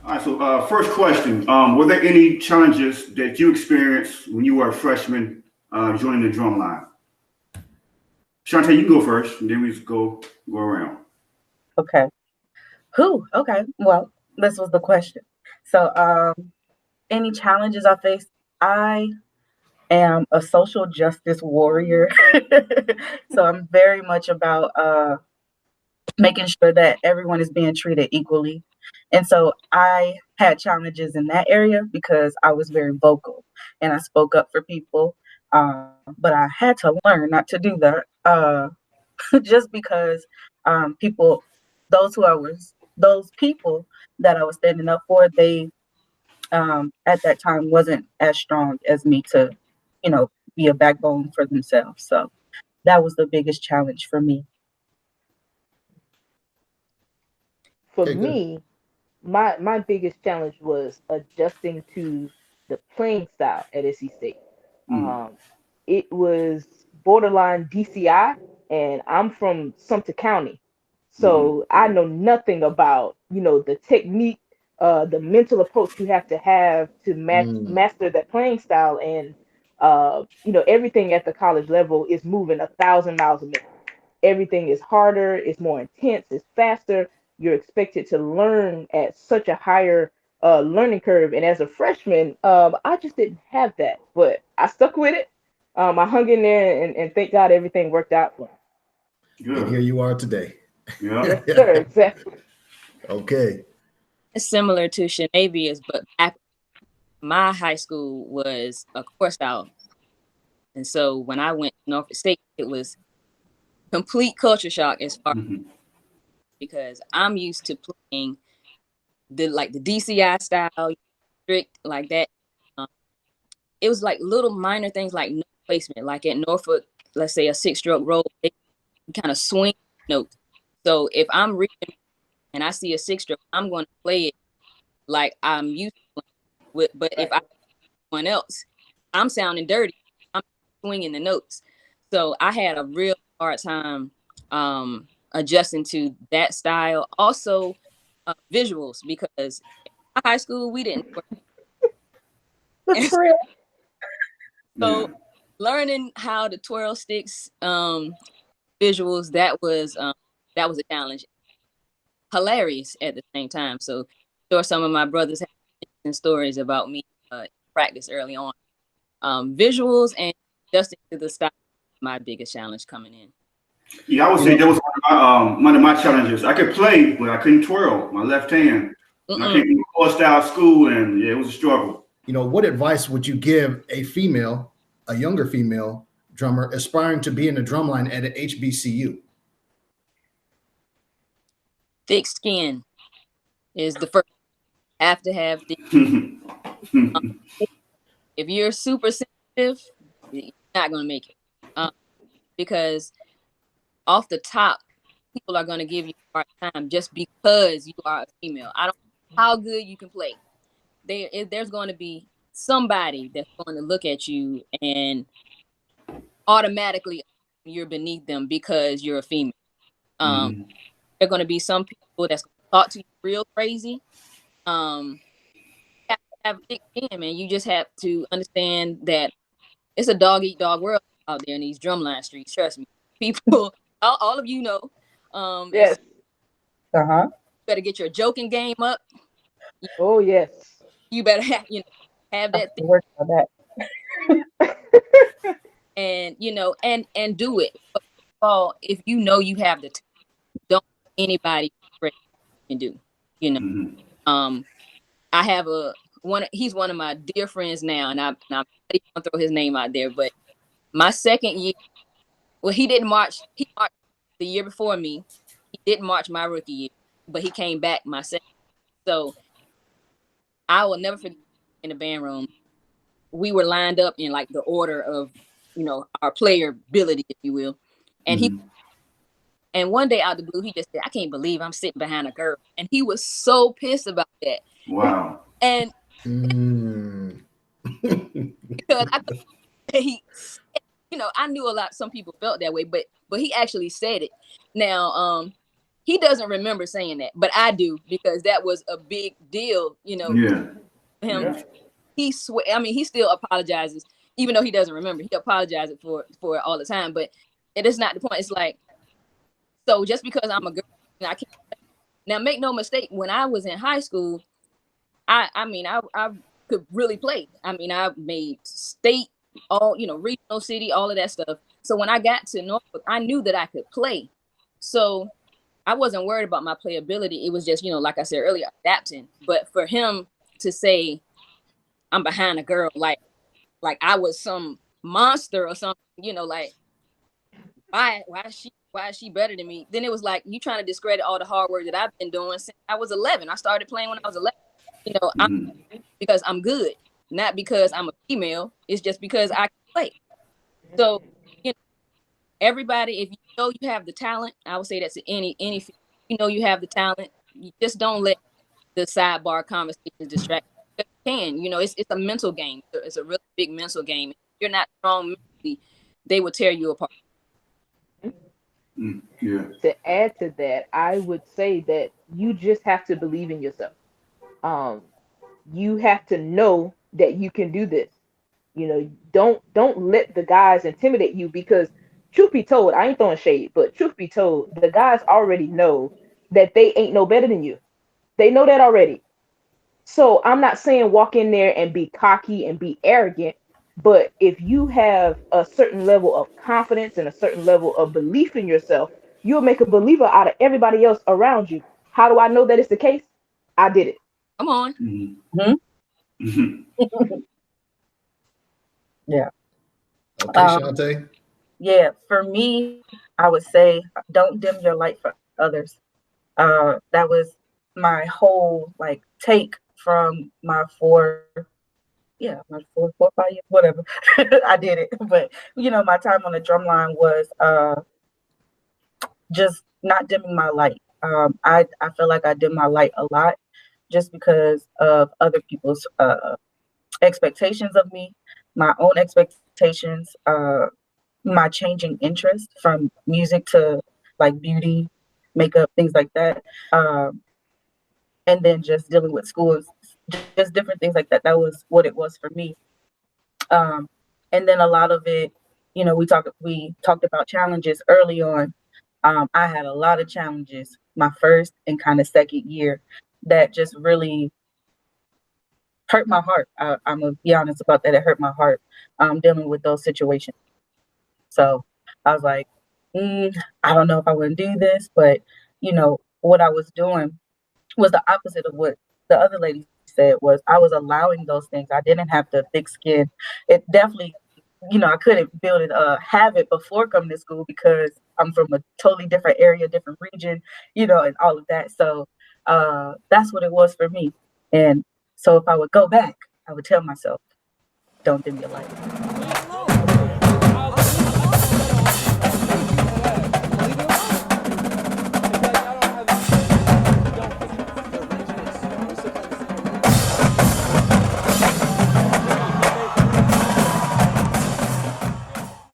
All right, so first question. Were there any challenges that you experienced when you were a freshman joining the drum line? Shantae, you can go first, and then we just go around. Okay. Who? Okay. Well, this was the question. So, any challenges I faced? I am a social justice warrior. So I'm very much about making sure that everyone is being treated equally. And so I had challenges in that area because I was very vocal and I spoke up for people. But I had to learn not to do that just because people, those people that I was standing up for, they at that time wasn't as strong as me to, be a backbone for themselves. So that was the biggest challenge for me. For Okay, good. me, my biggest challenge was adjusting to the playing style at SC State. Mm, Um, it was borderline DCI, and I'm from Sumter County, mm, so I know nothing about the technique, the mental approach you have to Mm. master that playing style, and everything at the college level is moving 1,000 miles a minute. Everything is harder, it's more intense, it's faster. You're expected to learn at such a higher learning curve. And as a freshman, I just didn't have that, but I stuck with it. I hung in there, and thank God everything worked out for me. And here good. you are today. Yeah. Yes, sir, exactly. Okay. It's similar to Shanavia's, but back my high school was a core style. And so when I went to Norfolk State, it was complete culture shock as far Hmm. because I'm used to playing the DCI style, strict like that. Um, it was like little minor things like note placement, like at Norfolk, let's say a 6-stroke roll, they kind of swing notes. So if I'm reading and I see a 6-stroke, I'm going to play it like I'm used to with. But if I someone else, I'm sounding dirty. I'm swinging the notes. So I had a real hard time adjusting to that style. Also, visuals because in high school we didn't. And For real. so Yeah. learning how to twirl sticks, visuals, that was a challenge. Hilarious at the same time. So sure some of my brothers have interesting stories about me practice early on. Visuals and adjusting to the style my biggest challenge coming in. Yeah, I would You say know, that was one of my challenges. I could play, but I couldn't twirl my left hand. And I Mm-mm. came from a core style school, and yeah, it was a struggle. what advice would you give a younger female drummer aspiring to be in the drum line at an HBCU? Thick skin is the first. Have to have thick. Um, if you're super sensitive, you're not gonna make it. Um, because off the top, people are gonna give you a hard time just because you are a female. I don't know how good you can play. There's going to be somebody that's going to look at you and automatically you're beneath them because you're a female. Um, Mhm. there are going to be some people that's going to talk to you real crazy. Um, you have to have thick skin, man. You just have to understand that it's a dog eat dog world out there in these drumline streets. Trust me, people, all of you know. It's Yes. Uh-huh. better get your joking game up. Oh, yes. You better have have I'm that thing still working on that. and and do it. But all if you know you have the don't let anybody afraid you can do. You know, Mhm. um, I have a one. He's one of my dear friends now, and I'm not even gonna throw his name out there. But my second year, well, he didn't march. He marched the year before me. He didn't march my rookie year, but he came back my second. So I will never forget in the band room. We were lined up in like the order of our player ability, if you will, and he. Mhm. And one day out of the blue, he just said, "I can't believe I'm sitting behind a girl," and he was so pissed about that. Wow. And Mm. because he, I knew a lot. Some people felt that way, but he actually said it. Now, he doesn't remember saying that, but I do, because that was a big deal, you know. Yeah. Him, Yeah. he still apologizes, even though he doesn't remember. He apologizes for it all the time, but it is not the point. It's like, so just because I'm a girl, I can't. Now, make no mistake, when I was in high school, I could really play. I mean, I made state, all, you know, regional, city, all of that stuff. So when I got to Norfolk, I knew that I could play. So I wasn't worried about my playability. It was just, you know, like I said earlier, adapting. But for him to say I'm behind a girl, like I was some monster or something, you know, like why is she better than me? Then it was like, you trying to discredit all the hard work that I've been doing since I was 11. I started playing when I was 11. You know, because I'm good, not because I'm a female. It's just because I can play. So, you know, everybody, if you know you have the talent, I would say that to any you know you have the talent, you just don't let the sidebar conversations distract you. You can, you know, it's a mental game. It's a really big mental game. If you're not strong mentally, they will tear you apart. Yeah. To add to that, I would say that you just have to believe in yourself. Um, you have to know that you can do this. You know, don't let the guys intimidate you, because truth be told, I ain't throwing shade, but truth be told, the guys already know that they ain't no better than you. They know that already. So I'm not saying walk in there and be cocky and be arrogant, but if you have a certain level of confidence and a certain level of belief in yourself, you'll make a believer out of everybody else around you. How do I know that it's the case? I did it. Come on. Yeah. Okay, Shantae. Yeah, for me, I would say don't dim your light for others. That was my whole like take from my my 4, 5 years, whatever. I did it. But you know, my time on the drum line was just not dimming my light. I feel like I dim my light a lot just because of other people's expectations of me, my own expectations, my changing interest from music to like beauty, makeup, things like that. And then just dealing with schools, just different things like that. That was what it was for me. And then a lot of it, you know, we talked about challenges early on. I had a lot of challenges my first and kind of second year that just really hurt my heart. I'm gonna be honest about that. It hurt my heart dealing with those situations. So I was like, I don't know if I want to do this, but you know what I was doing was the opposite of what the other lady said. Was I was allowing those things. I didn't have the thick skin. It definitely, you know, I couldn't build it, have it before coming to school because I'm from a totally different area, different region, you know, and all of that. So that's what it was for me. And so if I would go back, I would tell myself, don't dim your light.